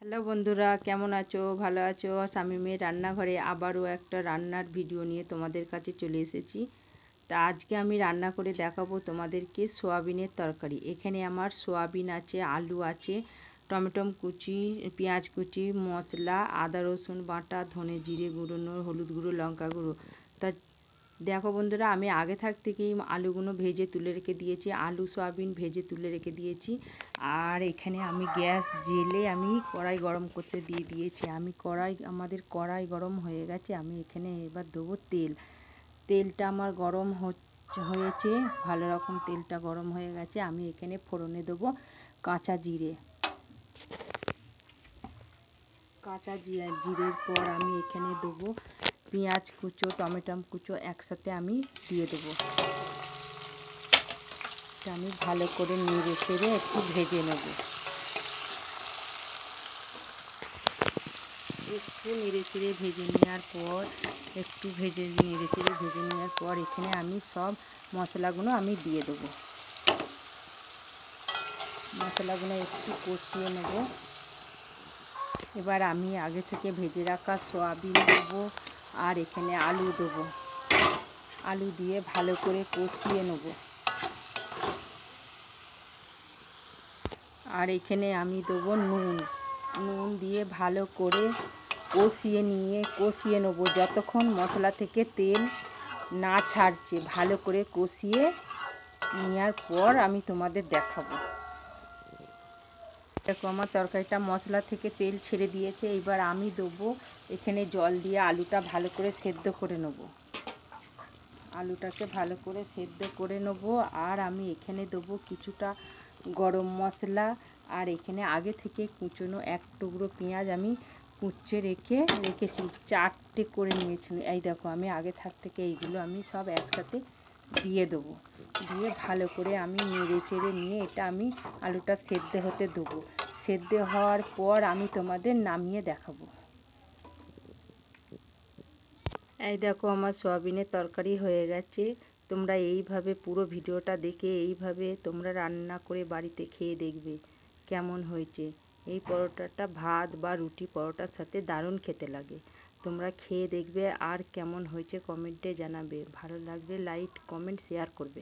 Hello বন্ধুরা, কেমন আছো? ভালো আছো? শামীমের রান্নাঘরে আবারও একটা রান্নার ভিডিও নিয়ে তোমাদের কাছে চলে এসেছি। তা আজকে আমি রান্না করে দেখাবো তোমাদেরকে সোয়াবিনের তরকারি। এখানে আমার সোয়াবিন আছে, আলু আছে, টমেটো কুচি, পেঁয়াজ কুচি, মশলা, আদা রসুন বাটা, ধনে জিরে গুঁড়ো, হলুদ গুঁড়ো, লঙ্কা গুঁড়ো। তা দেখো বন্ধুরা, আমি আগে থেকেই আলুগুলো ভেজে তুলে রেখে দিয়েছি, আলু সোয়াবিন ভেজে তুলে রেখে দিয়েছি। আর এখানে আমি গ্যাস জেলে আমি কড়াই গরম করতে দিয়ে দিয়েছি। আমাদের কড়াই গরম হয়ে গেছে। আমি এখানে এবার দেবো তেল। তেলটা আমার গরম হয়েছে, ভালো রকম তেলটা গরম হয়ে গেছে। আমি এখানে ফোড়নে দেবো কাঁচা জিরে। জিরের পর আমি এখানে দেবো পেঁয়াজ কুচো, টমেটো কুচো একসাথে আমি দিয়ে দেবো। আমি ভালো করে নেড়ে চেড়ে একটু ভেজে নেব। একটু নেড়ে চেড়ে ভেজে নেওয়ার পর এখানে আমি সব মশলাগুলো আমি দিয়ে দেবো। মশলাগুলো একটু কষিয়ে নেব। এবার আমি আগে থেকে ভেজে রাখা সয়াবিন দেবো আর এখানে আলু দেবো। আলু দিয়ে ভালো করে কষিয়ে নেব। আর এখানে আমি দেবো নুন দিয়ে ভালো করে কষিয়ে নেব যতক্ষণ মশলা থেকে তেল না ছাড়ছে। ভালো করে কষিয়ে নেওয়ার পর আমি তোমাদের দেখাবো। দেখো আমার তরকারিটা মশলা থেকে তেল ছেড়ে দিয়েছে। এবার আমি দেবো এখানে জল দিয়ে আলুটা ভালো করে সেদ্ধ করে নেব। আলুটাকে ভালো করে সেদ্ধ করে নেব। আর আমি এখানে দেবো কিছুটা গরম মশলা। আর এখানে আগে থেকে কুচনো এক টুকরো পেঁয়াজ আমি কুচে রেখেছি, 4টে করে নিয়েছি। এই দেখো, আমি আগে থেকে এইগুলো আমি সব একসাথে দিয়ে দেবো। দিয়ে ভালো করে আমি নেড়ে চেড়ে নিয়ে এটা আমি আলুটা সেদ্ধ হতে দেবো। সেদ্ধ হওয়ার পর আমি তোমাদের নামিয়ে দেখাবো। এই দেখো, আমার সয়াবিনের তরকারি হয়ে গেছে। তোমরা এইভাবে পুরো ভিডিওটা দেখে এইভাবে তোমরা রান্না করে বাড়িতে খেয়ে দেখবে কেমন হয়েছে। এই পরোটাটা ভাত বা রুটি পরোটার সাথে দারুণ খেতে লাগে। তোমরা খেয়ে দেখবে আর কেমন হয়েছে কমেন্টে জানাবে। ভালো লাগলে লাইক কমেন্ট শেয়ার করবে।